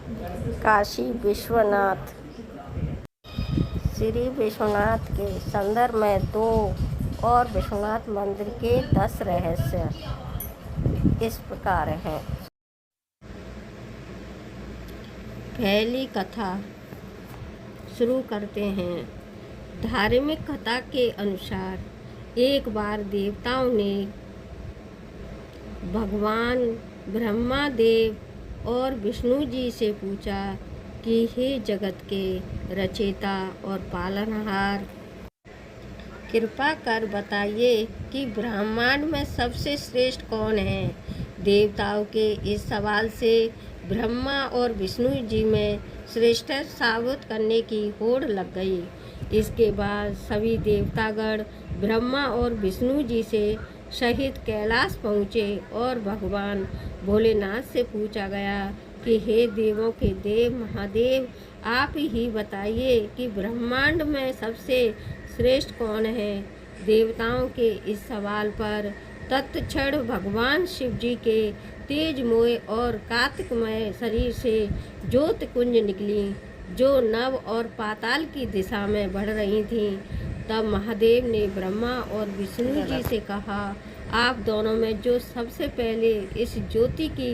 काशी विश्वनाथ। श्री विश्वनाथ के संदर्भ में 2 और विश्वनाथ मंदिर के 10 रहस्य इस प्रकार हैं। पहली कथा शुरू करते हैं। धार्मिक कथा के अनुसार एक बार देवताओं ने भगवान ब्रह्मा देव और विष्णु जी से पूछा कि हे जगत के रचयिता और पालनहार, कृपा कर बताइए कि ब्रह्मांड में सबसे श्रेष्ठ कौन है। देवताओं के इस सवाल से ब्रह्मा और विष्णु जी में श्रेष्ठ साबित करने की होड़ लग गई। इसके बाद सभी देवतागण ब्रह्मा और विष्णु जी से सहित कैलाश पहुँचे और भगवान भोलेनाथ से पूछा गया कि हे देवों के देव महादेव, आप ही बताइए कि ब्रह्मांड में सबसे श्रेष्ठ कौन है। देवताओं के इस सवाल पर तत्क्षण भगवान शिव जी के तेजमय और कार्तिकमय शरीर से ज्योति कुंज निकली, जो नव और पाताल की दिशा में बढ़ रही थीं। तब महादेव ने ब्रह्मा और विष्णु जी से कहा, आप दोनों में जो सबसे पहले इस ज्योति की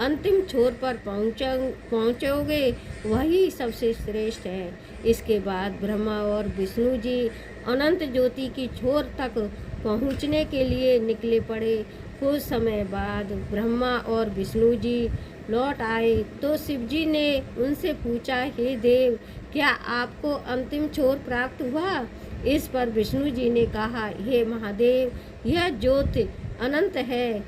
अंतिम छोर पर पहुँचोगे वही सबसे श्रेष्ठ है। इसके बाद ब्रह्मा और विष्णु जी अनंत ज्योति की छोर तक पहुँचने के लिए निकले पड़े। कुछ समय बाद ब्रह्मा और विष्णु जी लौट आए तो शिव जी ने उनसे पूछा, हे देव, क्या आपको अंतिम छोर प्राप्त हुआ। इस पर विष्णु जी ने कहा, हे महादेव, यह ज्योति अनंत है,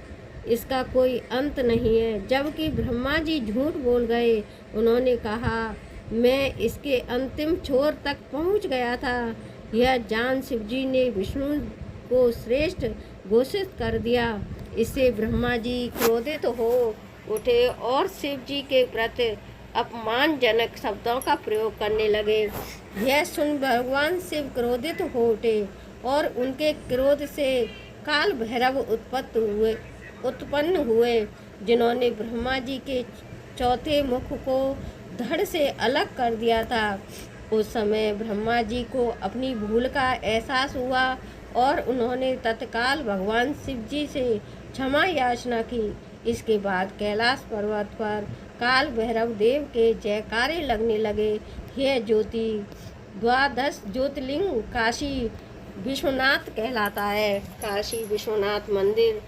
इसका कोई अंत नहीं है। जबकि ब्रह्मा जी झूठ बोल गए। उन्होंने कहा, मैं इसके अंतिम छोर तक पहुंच गया था। यह जान शिव जी ने विष्णु को श्रेष्ठ घोषित कर दिया। इससे ब्रह्मा जी क्रोधित हो उठे और शिव जी के प्रति अपमानजनक शब्दों का प्रयोग करने लगे। यह सुन भगवान शिव क्रोधित हो उठे और उनके क्रोध से काल भैरव उत्पन्न हुए, जिन्होंने ब्रह्मा जी के चौथे मुख को धड़ से अलग कर दिया था। उस समय ब्रह्मा जी को अपनी भूल का एहसास हुआ और उन्होंने तत्काल भगवान शिव जी से क्षमा याचना की। इसके बाद कैलाश पर्वत पर काल भैरव देव के जयकारे लगने लगे। यह ज्योति 12 ज्योतिर्लिंग काशी विश्वनाथ कहलाता है। काशी विश्वनाथ मंदिर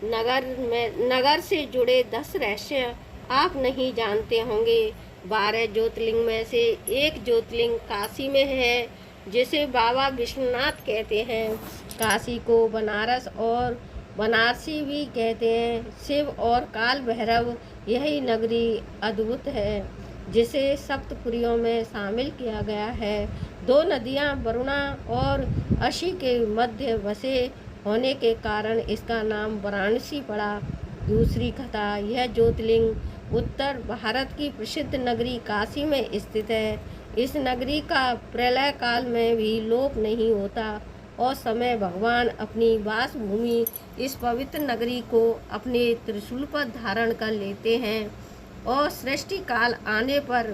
नगर से जुड़े 10 रहस्य आप नहीं जानते होंगे। 12 ज्योतिर्लिंग में से एक ज्योतिर्लिंग काशी में है, जिसे बाबा विश्वनाथ कहते हैं। काशी को बनारस और बनारसी भी कहते हैं। शिव और काल भैरव यही नगरी अद्भुत है, जिसे सप्तपुरियों में शामिल किया गया है। 2 नदियां वरुणा और अशी के मध्य बसे होने के कारण इसका नाम वाराणसी पड़ा। दूसरी कथा, यह ज्योतिर्लिंग उत्तर भारत की प्रसिद्ध नगरी काशी में स्थित है। इस नगरी का प्रलय काल में भी लोप नहीं होता और समय भगवान अपनी वासभूमि इस पवित्र नगरी को अपने त्रिशूल पर धारण कर लेते हैं और सृष्टि काल आने पर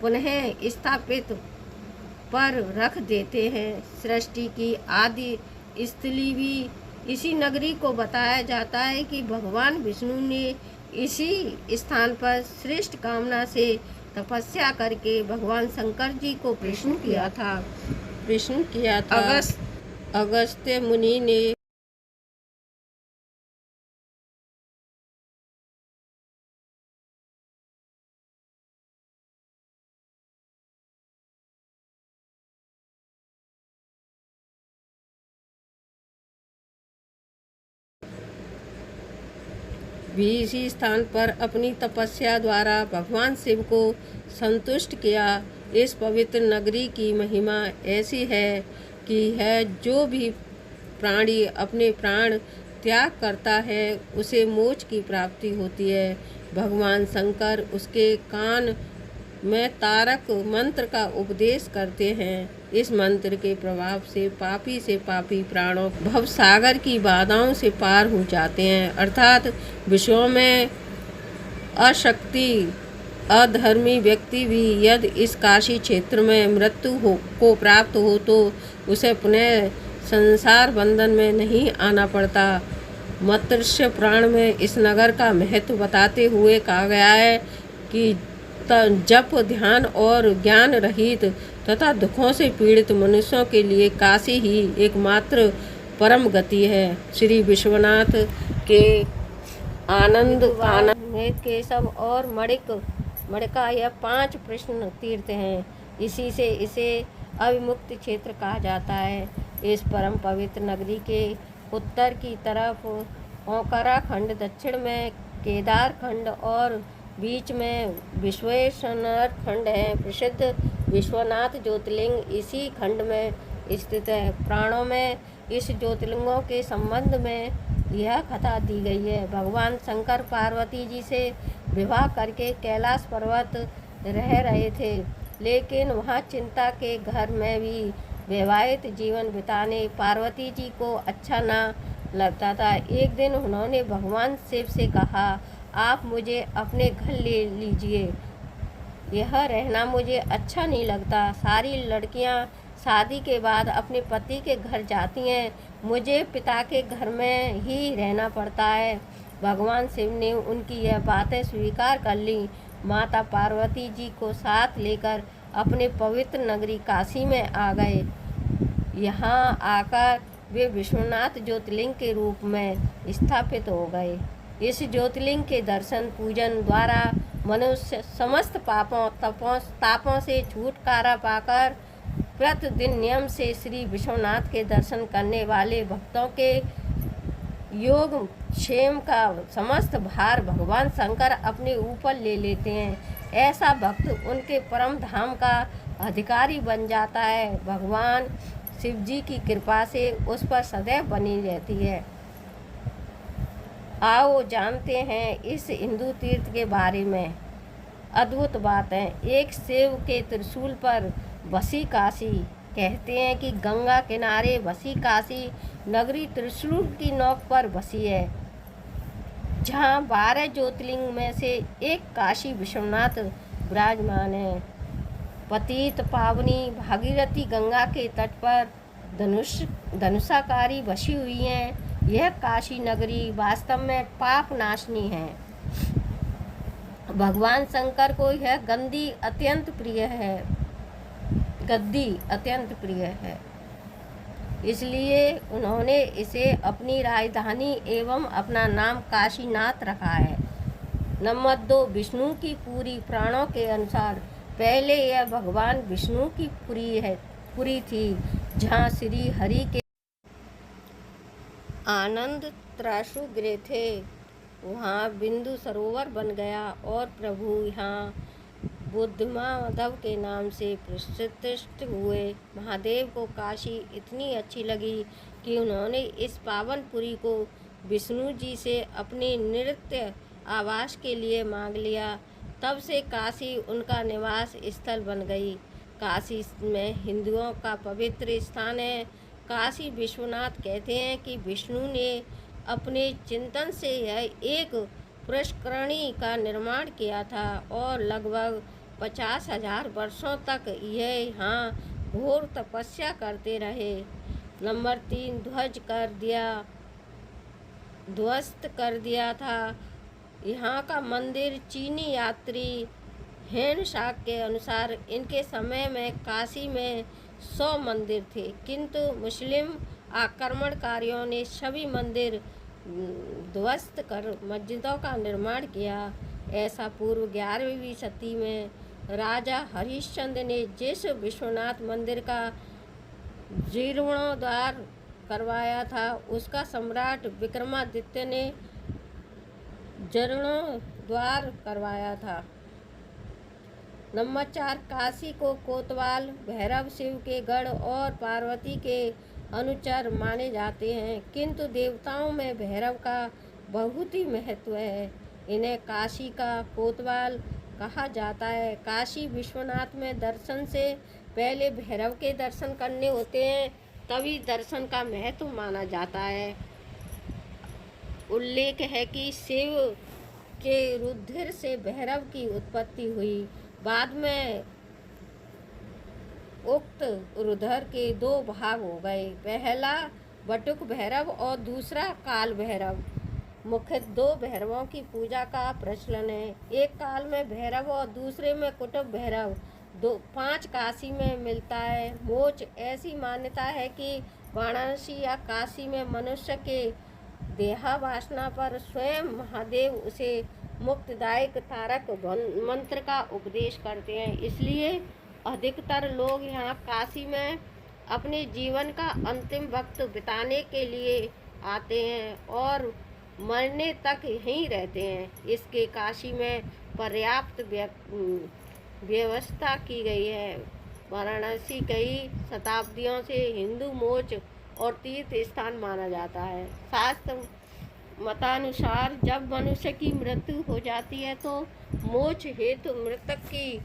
पुनः स्थापित पर रख देते हैं। सृष्टि की आदि स्थली भी इसी नगरी को बताया जाता है कि भगवान विष्णु ने इसी स्थान पर श्रेष्ठ कामना से तपस्या करके भगवान शंकर जी को प्रश्न किया था। अगस्त्य मुनि ने भी इसी स्थान पर अपनी तपस्या द्वारा भगवान शिव को संतुष्ट किया। इस पवित्र नगरी की महिमा ऐसी है कि जो भी प्राणी अपने प्राण त्याग करता है उसे मोक्ष की प्राप्ति होती है। भगवान शंकर उसके कान में तारक मंत्र का उपदेश करते हैं। इस मंत्र के प्रभाव से पापी प्राणों भव सागर की बाधाओं से पार हो जाते हैं, अर्थात विषयों में आसक्ति अधर्मी व्यक्ति भी यदि इस काशी क्षेत्र में मृत्यु को प्राप्त हो तो उसे पुनः संसार बंधन में नहीं आना पड़ता। मत्स्य पुराण में इस नगर का महत्व बताते हुए कहा गया है कि जप, ध्यान और ज्ञान रहित तथा दुखों से पीड़ित मनुष्यों के लिए काशी ही एकमात्र परम गति है। श्री विश्वनाथ के आनंद केशव और मणिका यह 5 प्रश्न तीर्थ हैं। इसी से इसे अविमुक्त क्षेत्र कहा जाता है। इस परम पवित्र नगरी के उत्तर की तरफ ओंकारा खंड, दक्षिण में केदार खंड और बीच में विश्वेश्वर खंड है। प्रसिद्ध विश्वनाथ ज्योतिर्लिंग इसी खंड में स्थित है। पुराणों में इस ज्योतिर्लिंगों के संबंध में यह कथा दी गई है। भगवान शंकर पार्वती जी से विवाह करके कैलाश पर्वत रह रहे थे, लेकिन वहाँ चिंता के घर में भी वैवाहिक जीवन बिताने पार्वती जी को अच्छा ना लगता था। एक दिन उन्होंने भगवान शिव से कहा, आप मुझे अपने घर ले लीजिए, यह रहना मुझे अच्छा नहीं लगता। सारी लड़कियां शादी के बाद अपने पति के घर जाती हैं, मुझे पिता के घर में ही रहना पड़ता है। भगवान शिव ने उनकी यह बातें स्वीकार कर ली। माता पार्वती जी को साथ लेकर अपने पवित्र नगरी काशी में आ गए। यहाँ आकर वे विश्वनाथ ज्योतिर्लिंग के रूप में स्थापित हो गए। इस ज्योतिर्लिंग के दर्शन पूजन द्वारा मनुष्य समस्त तापों से छुटकारा पाकर प्रतिदिन नियम से श्री विश्वनाथ के दर्शन करने वाले भक्तों के योग क्षेम का समस्त भार भगवान शंकर अपने ऊपर ले लेते हैं। ऐसा भक्त उनके परम धाम का अधिकारी बन जाता है। भगवान शिव जी की कृपा से उस पर सदैव बनी रहती है। आओ जानते हैं इस हिंदू तीर्थ के बारे में। अद्भुत बात है, एक शिव के त्रिशूल पर बसी काशी। कहते हैं कि गंगा किनारे बसी काशी नगरी त्रिशूल की नोक पर बसी है, जहाँ 12 ज्योतिर्लिंग में से एक काशी विश्वनाथ विराजमान है। पतित पावनी भागीरथी गंगा के तट पर धनुषाकारी बसी हुई हैं। यह काशी नगरी वास्तव में पाप नाशनी है। भगवान शंकर को यह गद्दी अत्यंत प्रिय है, इसलिए उन्होंने इसे अपनी राजधानी एवं अपना नाम काशीनाथ रखा है। नंबर 2, विष्णु की पुरी। पुराणों के अनुसार पहले यह भगवान विष्णु की पुरी थी, जहाँ श्री हरि के आनंद त्रासु गिरे थे। वहाँ बिंदु सरोवर बन गया और प्रभु यहाँ बुद्धमाधव के नाम से प्रतिष्ठित हुए। महादेव को काशी इतनी अच्छी लगी कि उन्होंने इस पावनपुरी को विष्णु जी से अपने नित्य आवास के लिए मांग लिया। तब से काशी उनका निवास स्थल बन गई। काशी में हिंदुओं का पवित्र स्थान है। काशी विश्वनाथ कहते हैं कि विष्णु ने अपने चिंतन से यह एक पुष्करणी का निर्माण किया था और लगभग 50,000 वर्षों तक यह यहाँ घोर तपस्या करते रहे। नंबर 3, ध्वस्त कर दिया था। यहाँ का मंदिर चीनी यात्री हेनशाक के अनुसार इनके समय में काशी में 100 मंदिर थे, किंतु मुस्लिम आक्रमणकारियों ने सभी मंदिर ध्वस्त कर मस्जिदों का निर्माण किया। ऐसा पूर्व 11वीं सदी में राजा हरिश्चंद्र ने जिस विश्वनाथ मंदिर का जीर्णोद्धार करवाया था, उसका सम्राट विक्रमादित्य ने जीर्णोद्धार करवाया था। नंबर 4, काशी को कोतवाल भैरव शिव के गढ़ और पार्वती के अनुचर माने जाते हैं, किंतु देवताओं में भैरव का बहुत ही महत्व है। इन्हें काशी का कोतवाल कहा जाता है। काशी विश्वनाथ में दर्शन से पहले भैरव के दर्शन करने होते हैं, तभी दर्शन का महत्व माना जाता है। उल्लेख है कि शिव के रुधिर से भैरव की उत्पत्ति हुई। बाद में उक्त रुधिर के दो भाग हो गए, पहला बटुक भैरव और दूसरा काल भैरव। मुख्य दो भैरवों की पूजा का प्रचलन है, एक काल में भैरव और दूसरे में कुटुब भैरव। 5 काशी में मिलता है। मोच ऐसी मान्यता है कि वाराणसी या काशी में मनुष्य के देहावासना पर स्वयं महादेव उसे मुक्तिदायक तारक मंत्र का उपदेश करते हैं। इसलिए अधिकतर लोग यहाँ काशी में अपने जीवन का अंतिम वक्त बिताने के लिए आते हैं और मरने तक यहीं रहते हैं। इसके काशी में पर्याप्त व्यवस्था की गई है। वाराणसी कई शताब्दियों से हिंदू मोच और तीर्थ स्थान माना जाता है। शास्त्र मतानुसार जब मनुष्य की मृत्यु हो जाती है तो मोक्ष हेतु मृतक की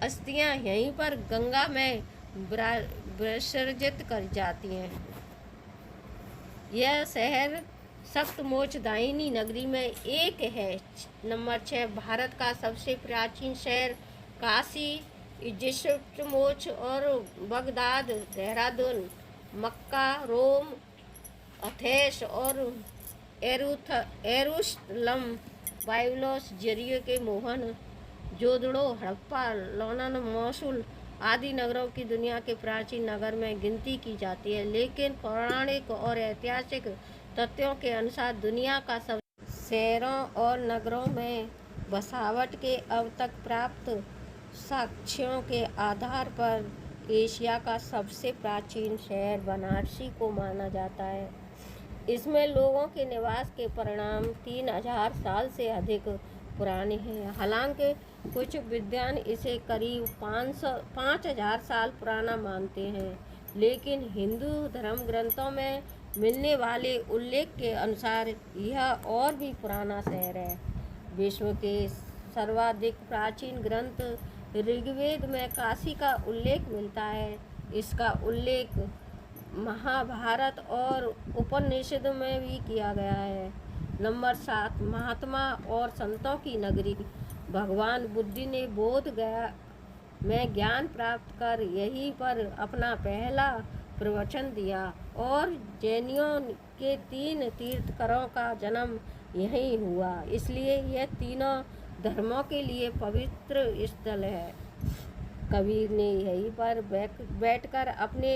अस्थियां यहीं पर गंगा में विसर्जित कर जाती हैं। यह शहर सप्त मोक्षदायिनी नगरी में एक है। नंबर 6, भारत का सबसे प्राचीन शहर काशी, इजिप्ट मोक्ष और बगदाद, देहरादून, मक्का, रोम, अथेंस और एरुशलम, बाइबलोस, जरियो के मोहन, जोदड़ो, हड़प्पा, लोनन, मोसुल आदि नगरों की दुनिया के प्राचीन नगर में गिनती की जाती है। लेकिन पौराणिक और ऐतिहासिक तथ्यों के अनुसार दुनिया का सब शहरों और नगरों में बसावट के अब तक प्राप्त साक्ष्यों के आधार पर एशिया का सबसे प्राचीन शहर बनारसी को माना जाता है। इसमें लोगों के निवास के परिणाम 3000 साल से अधिक पुराने हैं। हालांकि कुछ विद्वान इसे करीब 5000 साल पुराना मानते हैं, लेकिन हिंदू धर्म ग्रंथों में मिलने वाले उल्लेख के अनुसार यह और भी पुराना शहर है। विश्व के सर्वाधिक प्राचीन ग्रंथ ऋग्वेद में काशी का उल्लेख मिलता है। इसका उल्लेख महाभारत और उपनिषद में भी किया गया है। नंबर 7, महात्मा और संतों की नगरी। भगवान बुद्ध ने बोध गया में ज्ञान प्राप्त कर यहीं पर अपना पहला प्रवचन दिया और जैनियों के 3 तीर्थंकरों का जन्म यहीं हुआ। इसलिए यह तीनों धर्मों के लिए पवित्र स्थल है। कबीर ने यहीं पर बैठकर अपने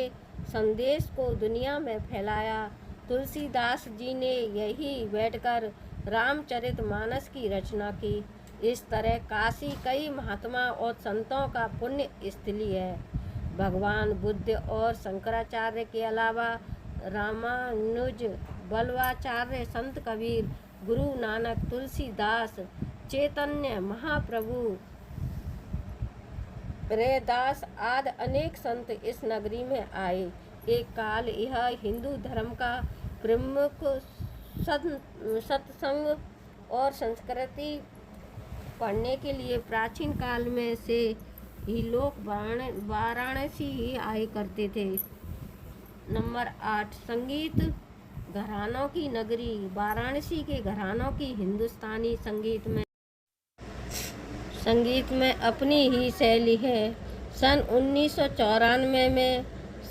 संदेश को दुनिया में फैलाया। तुलसीदास जी ने यहीं बैठकर रामचरितमानस की रचना की। इस तरह काशी कई महात्मा और संतों का पुण्य स्थली है। भगवान बुद्ध और शंकराचार्य के अलावा रामानुज, बल्लवाचार्य, संत कबीर, गुरु नानक, तुलसीदास, चैतन्य महाप्रभु, रैदास आदि अनेक संत इस नगरी में आए। एक काल यह हिंदू धर्म का प्रमुख सत्संग और संस्कृति पढ़ने के लिए प्राचीन काल में से ही लोग वाराणसी ही आए करते थे। नंबर 8, संगीत घरानों की नगरी। वाराणसी के घरानों की हिंदुस्तानी संगीत में अपनी ही शैली है। सन 1994 में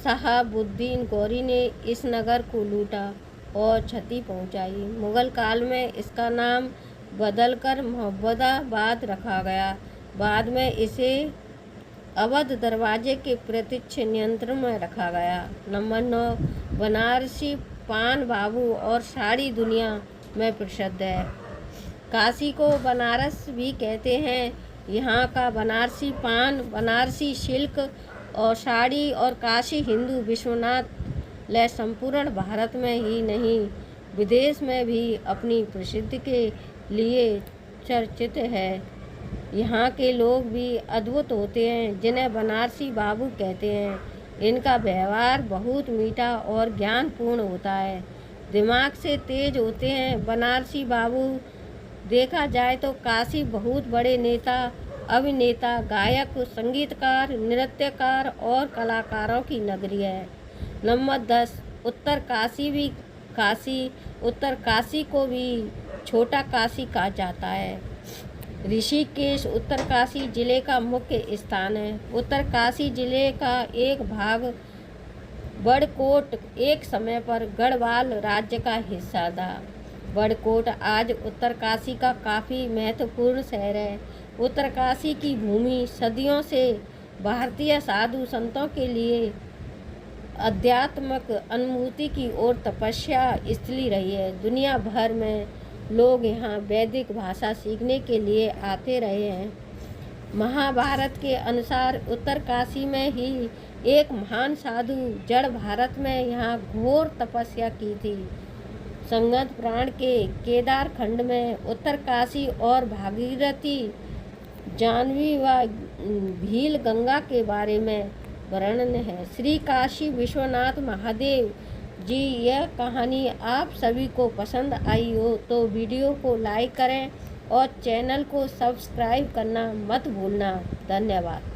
शहाबुद्दीन गौरी ने इस नगर को लूटा और क्षति पहुंचाई। मुगल काल में इसका नाम बदलकर मोहम्मदाबाद रखा गया। बाद में इसे अवध दरवाजे के प्रत्यक्ष नियंत्रण में रखा गया। नंबर 9, बनारसी पान बाबू और साड़ी दुनिया में प्रसिद्ध है। काशी को बनारस भी कहते हैं। यहाँ का बनारसी पान, बनारसी सिल्क और साड़ी और काशी हिंदू विश्वनाथ ले संपूर्ण भारत में ही नहीं विदेश में भी अपनी प्रसिद्धि के लिए चर्चित है। यहाँ के लोग भी अद्भुत होते हैं, जिन्हें बनारसी बाबू कहते हैं। इनका व्यवहार बहुत मीठा और ज्ञानपूर्ण होता है, दिमाग से तेज होते हैं। बनारसी बाबू देखा जाए तो काशी बहुत बड़े नेता, अभिनेता, गायक, संगीतकार, नृत्यकार और कलाकारों की नगरी है। नंबर 10, उत्तर काशी को भी छोटा काशी कहा जाता है। ऋषिकेश उत्तरकाशी जिले का मुख्य स्थान है। उत्तरकाशी जिले का एक भाग बड़कोट एक समय पर गढ़वाल राज्य का हिस्सा था। बड़कोट आज उत्तरकाशी का काफ़ी महत्वपूर्ण शहर है। उत्तरकाशी की भूमि सदियों से भारतीय साधु संतों के लिए आध्यात्मिक अनुभूति की ओर तपस्या स्थली रही है। दुनिया भर में लोग यहाँ वैदिक भाषा सीखने के लिए आते रहे हैं। महाभारत के अनुसार उत्तरकाशी में ही एक महान साधु जड़ भारत में यहाँ घोर तपस्या की थी। संगत प्राण के केदार खंड में उत्तरकाशी और भागीरथी, जाह्नवी व भील गंगा के बारे में वर्णन है। श्री काशी विश्वनाथ महादेव जी, यह कहानी आप सभी को पसंद आई हो तो वीडियो को लाइक करें और चैनल को सब्सक्राइब करना मत भूलना। धन्यवाद।